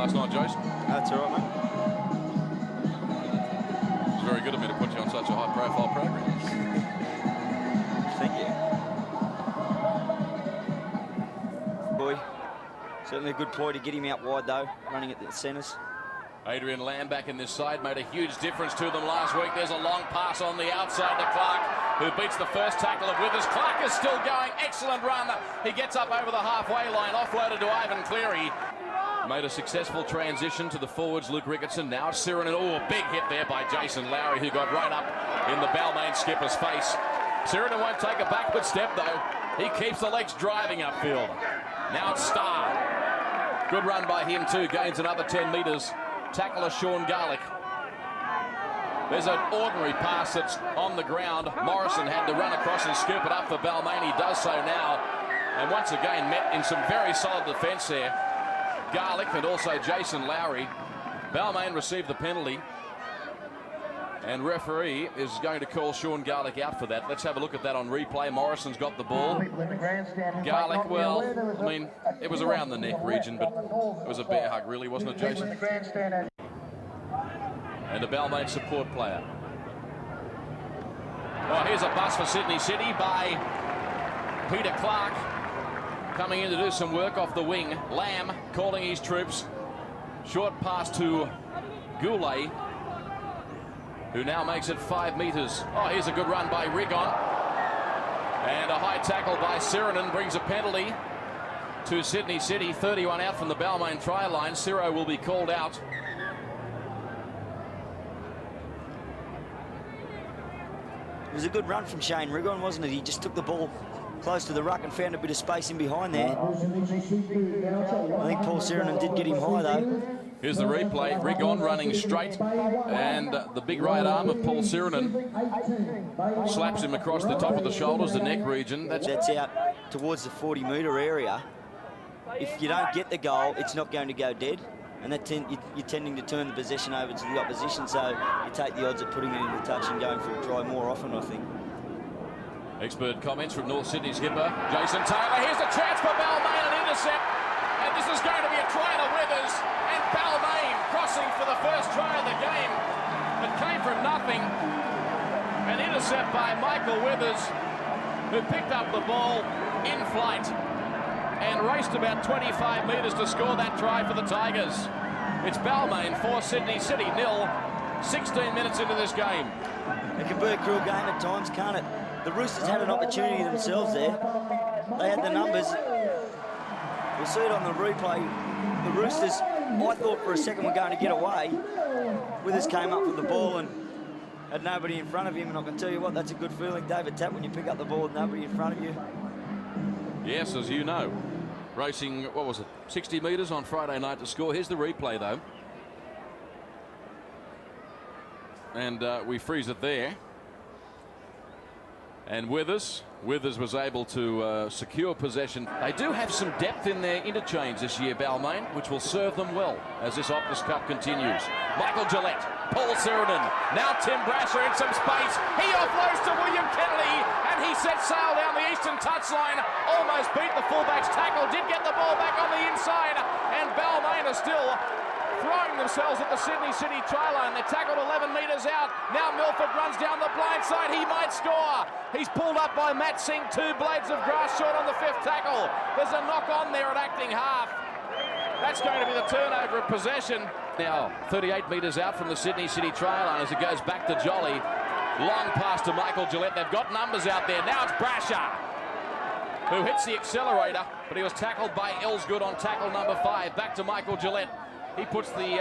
last night, Jason. That's all right, mate. It's very good of me to put you on such a high-profile program. Thank you. Boy, certainly a good ploy to get him out wide, though, running at the centres. Adrian Lamb back in this side made a huge difference to them last week. There's a long pass on the outside to Clark, who beats the first tackle of Withers. Clark is still going. Excellent run. He gets up over the halfway line, offloaded to Ivan Cleary. Made a successful transition to the forwards, Luke Ricketson. Now it's Sirenin. Oh, a big hit there by Jason Lowry, who got right up in the Balmain skipper's face. Sirenin won't take a backward step, though. He keeps the legs driving upfield. Now it's Starr. Good run by him, too. Gains another 10 metres. Tackler Sean Garlick. There's an ordinary pass that's on the ground. Morrison had to run across and scoop it up for Balmain. He does so now. And once again met in some very solid defence there. Garlick and also Jason Lowry. Balmain received the penalty. And referee is going to call Sean Garlick out for that. Let's have a look at that on replay. Morrison's got the ball. Garlick, well, I mean, it was around the neck region, but it was a bear hug, really, wasn't it, Jason? And a Balmain support player. Oh, here's a bust for Sydney City by Peter Clark. Coming in to do some work off the wing. Lamb calling his troops. Short pass to Goulet, who now makes it 5 metres. Oh, here's a good run by Rigon. And a high tackle by Sirenin brings a penalty to Sydney City. 31 out from the Balmain try line. Ciro will be called out. It was a good run from Shane Rigon, wasn't it? He just took the ball close to the ruck and found a bit of space in behind there. I think Paul Sirenin did get him high, though. Here's the replay. Rigon running straight, and the big right arm of Paul Sirenin slaps him across the top of the shoulders, the neck region. That's out towards the 40-metre area. If you don't get the goal, it's not going to go dead, and you're tending to turn the possession over to the opposition, so you take the odds of putting it in the touch and going for a try more often, I think. Expert comments from North Sydney skipper Jason Taylor. Here's a chance for Balmain, an intercept, and this is going to be a try to Withers. Balmain crossing for the first try of the game. It came from nothing. An intercept by Michael Withers, who picked up the ball in flight and raced about 25 metres to score that try for the Tigers. It's Balmain 4, Sydney City 0, 16 minutes into this game. It can be a cruel game at times, can't it? The Roosters had an opportunity themselves there. They had the numbers. We'll see it on the replay. The Roosters, I thought for a second, were going to get away. Withers came up with the ball and had nobody in front of him, and I can tell you what, that's a good feeling, David Tapp, when you pick up the ball with nobody in front of you. Yes, as you know. Racing, what was it, 60 metres on Friday night to score. Here's the replay, though. And we freeze it there. And Withers was able to secure possession. They do have some depth in their interchange this year, Balmain, which will serve them well as this Optus Cup continues. Michael Gillette, Paul Sirenin, now Tim Brasher in some space. He offloads to William Kennedy, and he sets sail down the eastern touchline. Almost beat the fullback's tackle, did get the ball back on the inside, and Balmain are still throwing themselves at the Sydney City try line. They're tackled 11 metres out. Now Milford runs down the blind side. He might score. He's pulled up by Matt Singh. 2 blades of grass short on the 5th tackle. There's a knock on there at acting half. That's going to be the turnover of possession. Now 38 metres out from the Sydney City try line as it goes back to Jolly. Long pass to Michael Gillette. They've got numbers out there. Now it's Brasher, who hits the accelerator, but he was tackled by Elsgood on tackle number 5. Back to Michael Gillette. He puts the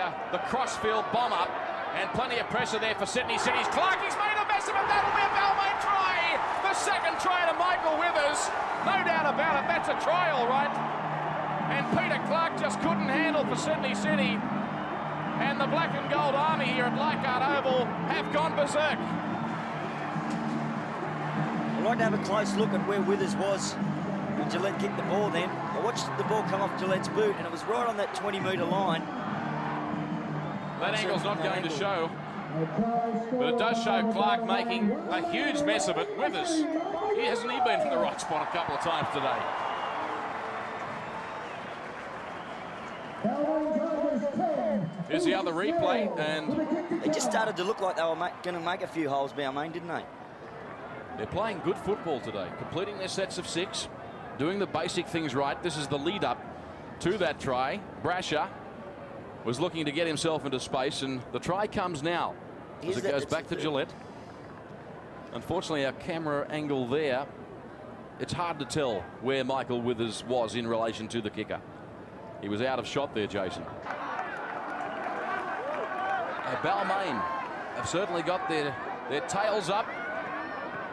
crossfield bomb up, and plenty of pressure there for Sydney City's Clark. He's made a mess of it. That'll be a Balmain try. The second try to Michael Withers. No doubt about it. That's a try, all right. And Peter Clark just couldn't handle for Sydney City. And the black and gold army here at Leichhardt Oval have gone berserk. I'd like to have a close look at where Withers was when Gillette kicked the ball then. I watched the ball come off Gillette's boot, and it was right on that 20-metre line. That angle's not going to show, but it does show Clark making a huge mess of it. Withers, he hasn't been in the right spot a couple of times today. Here's the other replay, and they just started to look like they were going to make a few holes, Balmain, didn't they? They're playing good football today, completing their sets of 6, doing the basic things right. This is the lead up to that try. Brasher was looking to get himself into space, and the try comes now as it goes back to Gillette. Unfortunately, our camera angle there, it's hard to tell where Michael Withers was in relation to the kicker. He was out of shot there, Jason. Balmain have certainly got their tails up,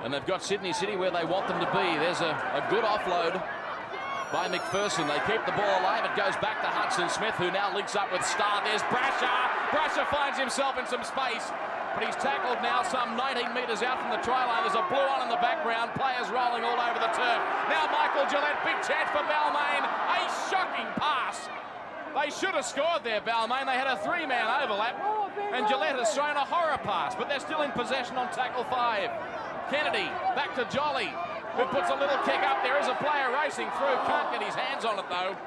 and they've got Sydney City where they want them to be. There's a good offload by McPherson. They keep the ball alive. It goes back to Hudson Smith, who now links up with Starr. There's Brasher. Brasher finds himself in some space, but he's tackled now some 19 metres out from the try line. There's a blue on in the background. Players rolling all over the turf. Now Michael Gillette, big chance for Balmain. A shocking pass. They should have scored there, Balmain. They had a 3-man overlap, and Gillette has thrown a horror pass, but they're still in possession on tackle 5. Kennedy back to Jolly, who puts a little kick up. There is a player racing through. Can't get his hands on it, though.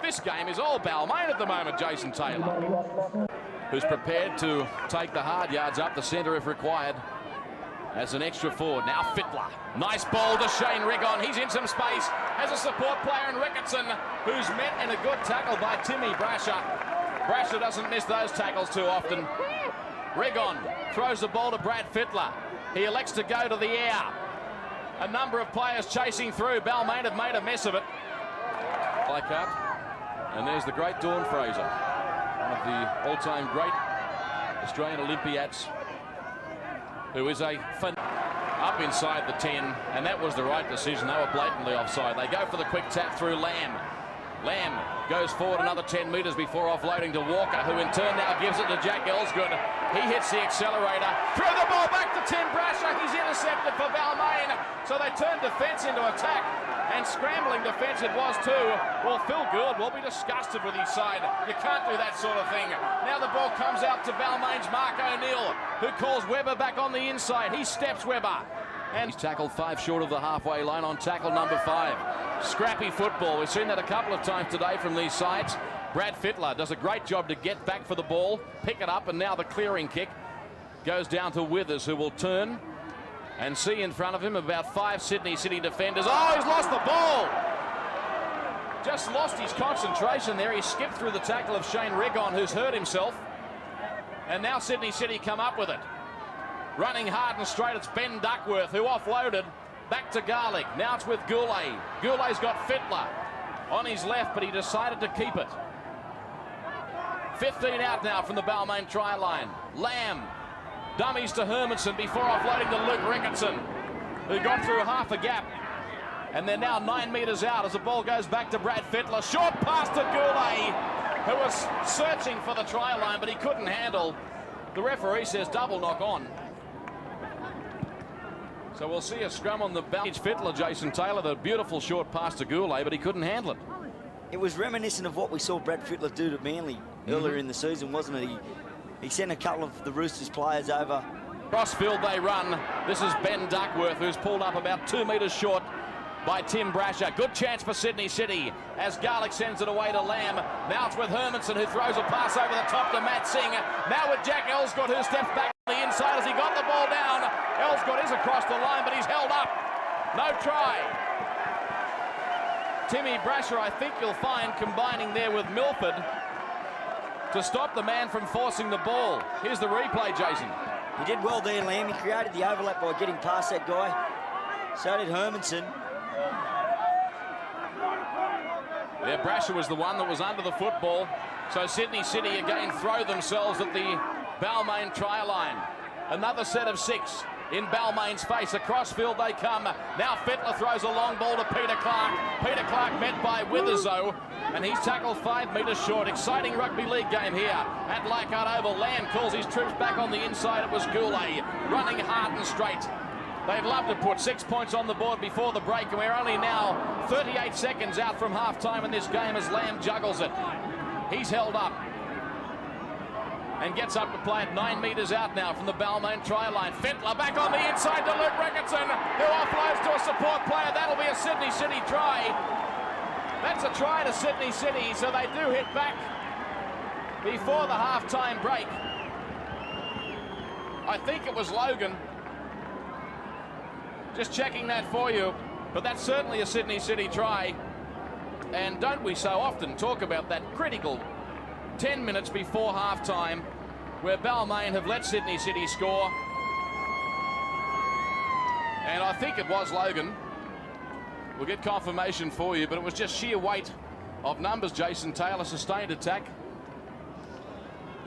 This game is all Balmain at the moment, Jason Taylor, who's prepared to take the hard yards up the centre if required. As an extra forward. Now Fittler. Nice ball to Shane Rigon. He's in some space. Has a support player in Ricketson, who's met in a good tackle by Timmy Brasher. Brasher doesn't miss those tackles too often. Rigon throws the ball to Brad Fittler. He elects to go to the air. A number of players chasing through. Balmain have made a mess of it. Like that. And there's the great Dawn Fraser, one of the all-time great Australian Olympiads, who is up inside the 10, and that was the right decision. They were blatantly offside. They go for the quick tap through Lamb. Lamb goes forward another 10 metres before offloading to Walker, who in turn now gives it to Jack Elsgood. He hits the accelerator. Through the ball back to Tim Brasher. He's intercepted for Balmain. So they turn defence into attack, and scrambling defence it was too. Well, Phil Gould will be disgusted with his side. You can't do that sort of thing. Now the ball comes out to Balmain's Mark O'Neill, who calls Webber back on the inside. He steps Webber, and he's tackled 5 short of the halfway line on tackle number 5. Scrappy football. We've seen that a couple of times today from these sides. Brad Fittler does a great job to get back for the ball, pick it up, and now the clearing kick goes down to Withers, who will turn and see in front of him about 5 Sydney City defenders. Oh, he's lost the ball. Just lost his concentration there. He skipped through the tackle of Shane Rigon, who's hurt himself. And now Sydney City come up with it. Running hard and straight, it's Ben Duckworth, who offloaded back to Garlick. Now it's with Goulet. Goulet's got Fittler on his left, but he decided to keep it. 15 out now from the Balmain try line. Lamb dummies to Hermanson before offloading to Luke Ricketson, who got through half a gap. And they're now 9 metres out as the ball goes back to Brad Fittler. Short pass to Goulet, who was searching for the try line, but he couldn't handle. The referee says double knock on. So we'll see a scrum on the balance. Fittler, Jason Taylor, the beautiful short pass to Goulet, but he couldn't handle it. It was reminiscent of what we saw Brad Fittler do to Manly earlier in the season, wasn't it? He sent a couple of the Roosters players over. Crossfield they run. This is Ben Duckworth, who's pulled up about 2 metres short by Tim Brasher. Good chance for Sydney City as Garlick sends it away to Lamb. Now it's with Hermanson, who throws a pass over the top to Matt Singh. Now with Jack Elsgood, who steps back on the inside as he got the ball down. Elsgood is across the line, but he's held up. No try. Timmy Brasher, I think you'll find, combining there with Milford to stop the man from forcing the ball. Here's the replay, Jason. He did well there, Lamb. He created the overlap by getting past that guy. So did Hermanson. Yeah, Brasher was the one that was under the football. So Sydney City again throw themselves at the Balmain try line. Another set of 6 in Balmain's face. Across field they come. Now Fittler throws a long ball to Peter Clark. Peter Clark met by Withers, though, and he's tackled 5 metres short. Exciting rugby league game here at Leichhardt Oval. Lamb calls his troops back on the inside. It was Goulet running hard and straight. They'd love to put 6 points on the board before the break, and we're only now 38 seconds out from half-time in this game as Lamb juggles it. He's held up and gets up to play at 9 metres out now from the Balmain try line. Fittler back on the inside to Luke Ricketson, who offloads to a support player. That'll be a Sydney City try. That's a try to Sydney City, so they do hit back. before the half-time break. I think it was Logan. Just checking that for you. But that's certainly a Sydney City try. And don't we so often talk about that critical 10 minutes before half-time where Balmain have let Sydney City score. And I think it was Logan. We'll get confirmation for you, but it was just sheer weight of numbers. Jason Taylor, sustained attack.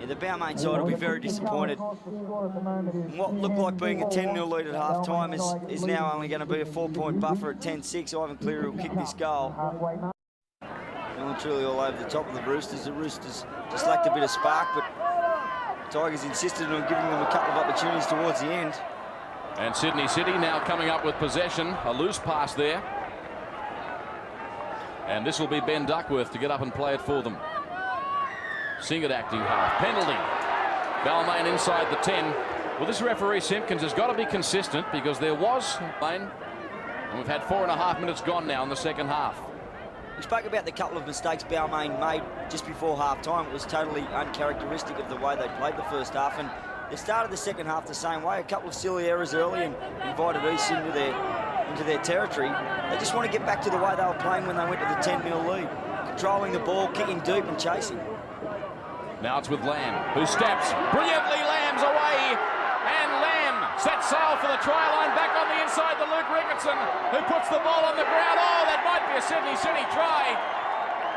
Yeah, the Balmain side will be very disappointed. What looked like being a 10-0 lead at half-time is now only going to be a 4-point buffer at 10-6. Ivan Cleary will kick this goal. And truly all over the top of the Roosters. The Roosters just lacked a bit of spark, but Tigers insisted on giving them a couple of opportunities towards the end. And Sydney City now coming up with possession. A loose pass there. And this will be Ben Duckworth to get up and play it for them. Singett acting half. Penalty. Balmain inside the 10. Well, this referee Simpkins has got to be consistent because there was Balmain. And we've had 4.5 minutes gone now in the second half. We spoke about the couple of mistakes Balmain made just before half-time. It was totally uncharacteristic of the way they played the first half, and they started the second half the same way. A couple of silly errors early and invited East into their territory. They just want to get back to the way they were playing when they went to the 10-0 lead. Controlling the ball, kicking deep and chasing. Now it's with Lamb, who steps brilliantly. Lamb's away, and Lamb sets sail for the try line. Back on the inside to Luke Ricketson, who puts the ball on the ground. Oh, that might be a Sydney City try.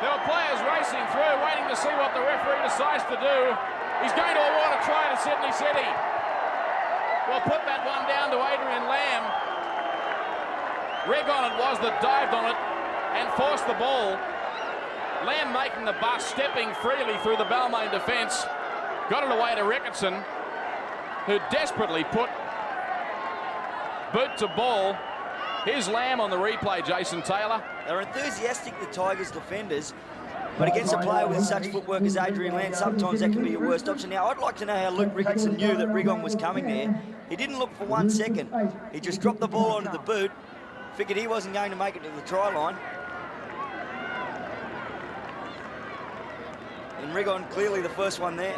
There were players racing through, waiting to see what the referee decides to do. He's going to award a try to Sydney City. We'll put that one down to Adrian Lamb. Regon it was that dived on it and forced the ball. Lamb making the bust, stepping freely through the Balmain defence. Got it away to Ricketson, who desperately put boot to ball. Here's Lamb on the replay, Jason Taylor. They're enthusiastic, the Tigers defenders, but against a player with such footwork as Adrian Lamb, sometimes that can be your worst option. Now, I'd like to know how Luke Ricketson knew that Regon was coming there. He didn't look for 1 second. He just dropped the ball onto the boot, figured he wasn't going to make it to the try line. And Regon clearly the first one there.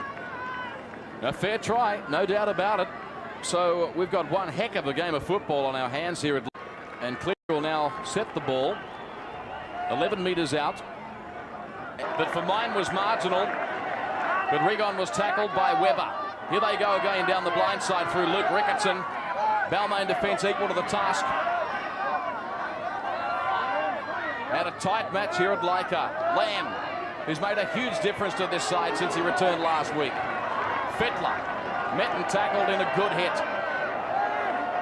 A fair try, no doubt about it. So we've got one heck of a game of football on our hands here. And Cleary will now set the ball. 11 metres out. But for mine was marginal. But Regon was tackled by Webber. Here they go again down the blind side through Luke Ricketson. Balmain defence equal to the task. Had a tight match here at Leica. Lamb, who's made a huge difference to this side since he returned last week. Fittler met and tackled in a good hit.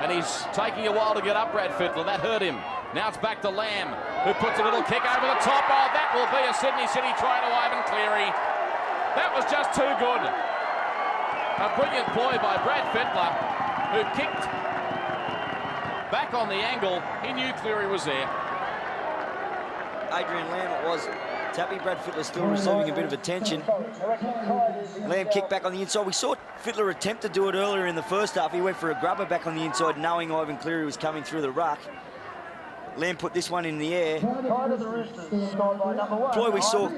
And he's taking a while to get up, Brad Fittler. That hurt him. Now it's back to Lamb, who puts a little kick over the top. Oh, that will be a Sydney City try to Ivan Cleary. That was just too good. A brilliant ploy by Brad Fittler, who kicked back on the angle. He knew Cleary was there. Adrian Lamb it was. Tappy. Brad Fittler still receiving a bit of attention. Lamb kicked back on the inside. We saw Fittler attempt to do it earlier in the first half. He went for a grubber back on the inside, knowing Ivan Cleary was coming through the ruck. Lamb put this one in the air. Boy, we saw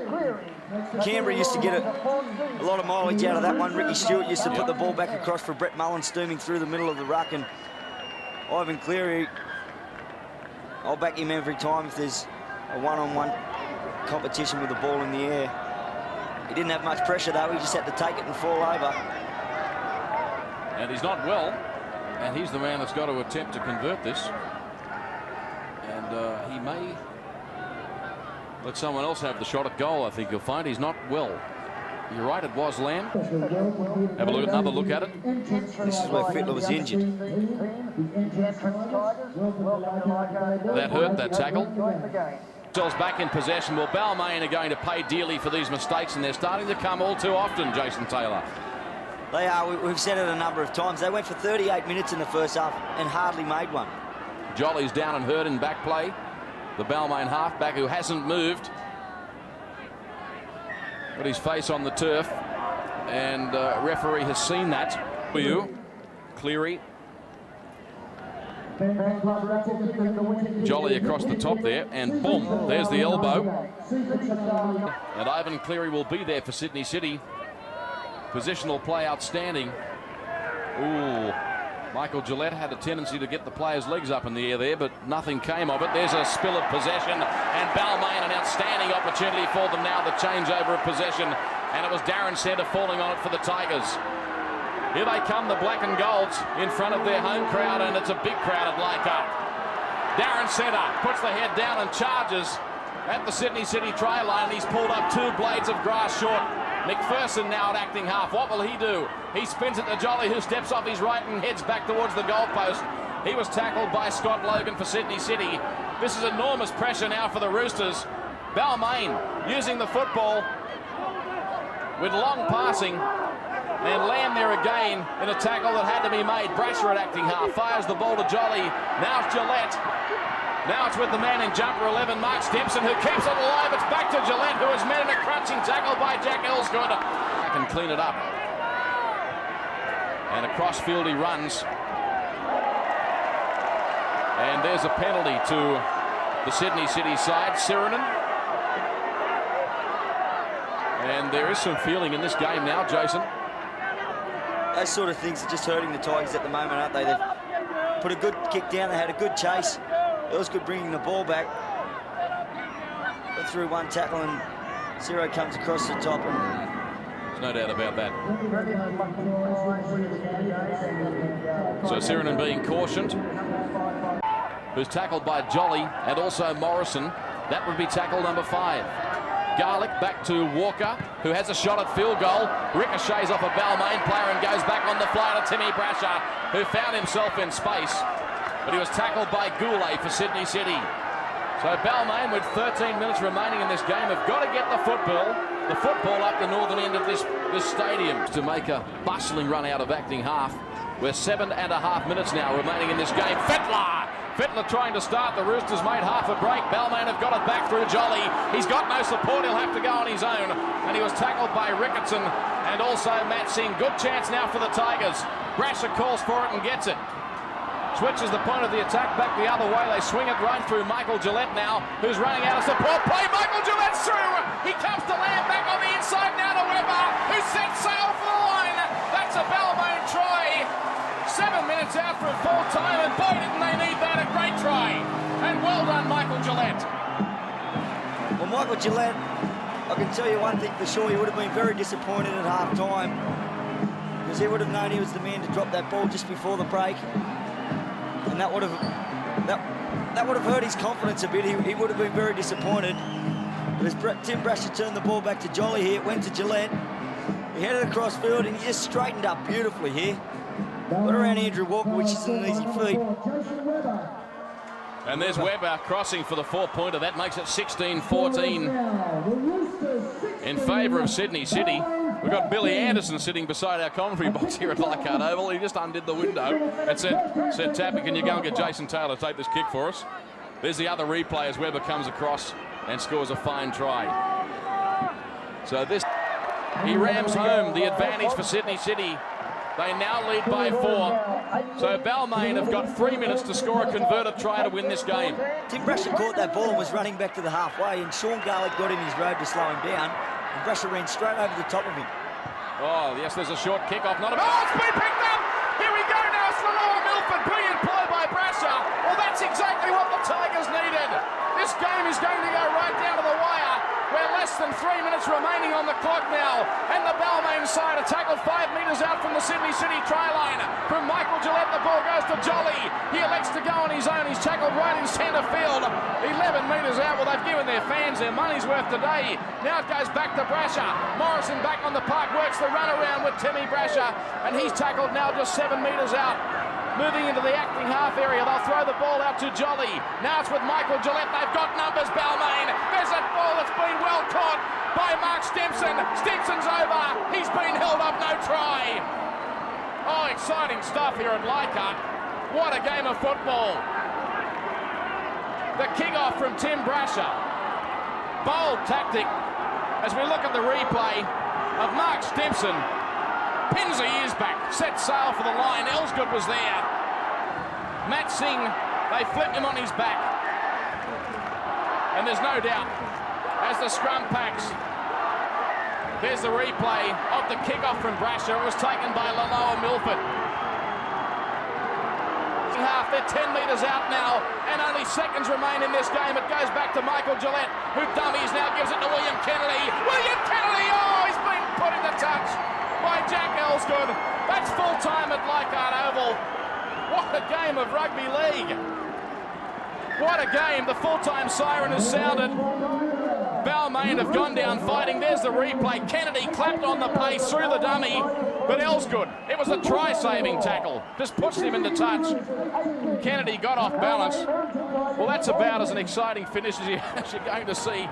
Canberra used to get a lot of mileage out of that one. Ricky Stewart used to put the ball back across for Brett Mullen, steaming through the middle of the ruck. And Ivan Cleary, I'll back him every time if there's a one-on-one competition with the ball in the air. He didn't have much pressure though. He just had to take it and fall over. And he's not well. And he's the man that's got to attempt to convert this. And he may let someone else have the shot at goal. I think you'll find he's not well. You're right, it was Lamb. Have a look, another look at it. This is where Fittler was injured. That hurt, that tackle. Themselves back in possession. Well, Balmain are going to pay dearly for these mistakes, and they're starting to come all too often, Jason Taylor. They are. We've said it a number of times. They went for 38 minutes in the first half and hardly made one. Jolly's down and hurt in back play. The Balmain halfback who hasn't moved. Got his face on the turf, and referee has seen that. For you, Cleary. Jolly across the top there, and boom, there's the elbow. And Ivan Cleary will be there for Sydney City. Positional play outstanding. Ooh, Michael Gillette had a tendency to get the players' legs up in the air there, but nothing came of it. There's a spill of possession, and Balmain, an outstanding opportunity for them now, the changeover of possession, and it was Darren Centre falling on it for the Tigers. Here they come, the black and golds, in front of their home crowd, and it's a big crowd at Leichhardt. Darren Centre puts the head down and charges at the Sydney City try line. He's pulled up 2 blades of grass short. McPherson now at acting half. What will he do? He spins it to Jolly, who steps off his right and heads back towards the goalpost. He was tackled by Scott Logan for Sydney City. This is enormous pressure now for the Roosters. Balmain using the football with long passing, and Lamb there again in a tackle that had to be made. Brasher at acting half fires the ball to Jolly. Now it's Gillette. Now it's with the man in jumper 11, Mark Stimson, who keeps it alive. It's back to Gillette, who is met in a crunching tackle by Jack Elsgood. I can clean it up. And across field he runs. And there's a penalty to the Sydney City side, Sirinen. And there is some feeling in this game now, Jason. Those sort of things are just hurting the Tigers at the moment, aren't they? They've put a good kick down, they had a good chase. Elsgood bringing the ball back. Went through one tackle and Ciro comes across the top. And there's no doubt about that. So Sirinen being cautioned. Who's tackled by Jolly and also Morrison. That would be tackle number 5. Garlick back to Walker, who has a shot at field goal. Ricochets off a Balmain player and goes back on the fly to Timmy Brasher, who found himself in space. But he was tackled by Goulet for Sydney City. So Balmain, with 13 minutes remaining in this game, have got to get the football up the northern end of this stadium to make a bustling run out of acting half. We're 7.5 minutes now remaining in this game. Fittler trying to start. The Roosters made half a break. Balmain have got it back through Jolly. He's got no support. He'll have to go on his own. And he was tackled by Ricketson and also Matt Singh. Good chance now for the Tigers. Brasher calls for it and gets it. Switches the point of the attack back the other way. They swing it right through Michael Gillette now, who's running out of support. Play Michael Gillette's through. He comes to land back on the inside now to Webber, who sets sail for the line. That's a Balmain try. 7 minutes out for full time, and boy, didn't they need that. A great try. And well done, Michael Gillette. well, Michael Gillette, I can tell you one thing for sure, he would have been very disappointed at half time, because he would have known he was the man to drop that ball just before the break. And that would have hurt his confidence a bit. He would have been very disappointed. But as Tim Brasher turned the ball back to Jolly here, it went to Gillette. He headed across field and he just straightened up beautifully here. Got around Andrew Walker, which is an easy feat. And there's Webber crossing for the 4-pointer. That makes it 16-14 in favour of Sydney City. We've got Billy Anderson sitting beside our commentary box here at Leichhardt Oval. He just undid the window and said, Tappy, can you go and get Jason Taylor to take this kick for us? There's the other replay as Webber comes across and scores a fine try. So he rams home the advantage for Sydney City. They now lead by 4. So Balmain have got 3 minutes to score a converted try to win this game. Tim Brasher caught that ball and was running back to the halfway, and Sean Garlick got in his road to slow him down, and Brasher ran straight over the top of him. Oh, yes, there's a short kick-off. Not a... Oh, it's been picked up! Here we go now, it's Lower Milford. Brilliant play by Brasher. Well, that's exactly what the Tigers needed. This game is going to go right down to the wire. We're less than 3 minutes remaining on the clock now. And the Balmain side are tackled 5 metres out from the Sydney City try line. From Michael Gillette, the ball goes to Jolly. He elects to go on his own. He's tackled right in centre field. 11 metres out. Well, they've given their fans their money's worth today. Now it goes back to Brasher. Morrison back on the park, works the run around with Timmy Brasher. And he's tackled now just 7 metres out. Moving into the acting half area, they'll throw the ball out to Jolly. Now it's with Michael Gillette. They've got numbers, Balmain. There's a ball that's been well caught by Mark Stimson. Stimson's over. He's been held up, no try. Oh, exciting stuff here at Leichhardt. What a game of football. The kick-off from Tim Brasher. Bold tactic as we look at the replay of Mark Stimson. Pins the ears back, set sail for the line. Elsgood was there. Matt Singh, they flipped him on his back. And there's no doubt, as the scrum packs, There's the replay of the kickoff from Brasher. It was taken by Laloa Milford. Half, they're 10 metres out now, and only seconds remain in this game. It goes back to Michael Gillette, who dummies now, gives it to William Kennedy. William Kennedy, oh, he's been put in the touch by Jack Elsgood. That's full time at Leichhardt Oval. What a game of rugby league. What a game. The full-time siren has sounded. Balmain have gone down fighting. There's the replay. Kennedy clapped on the pace through the dummy, but Elsgood, it was a try-saving tackle. Just pushed him into touch. Kennedy got off balance. Well, that's about as an exciting finish as you're going to see.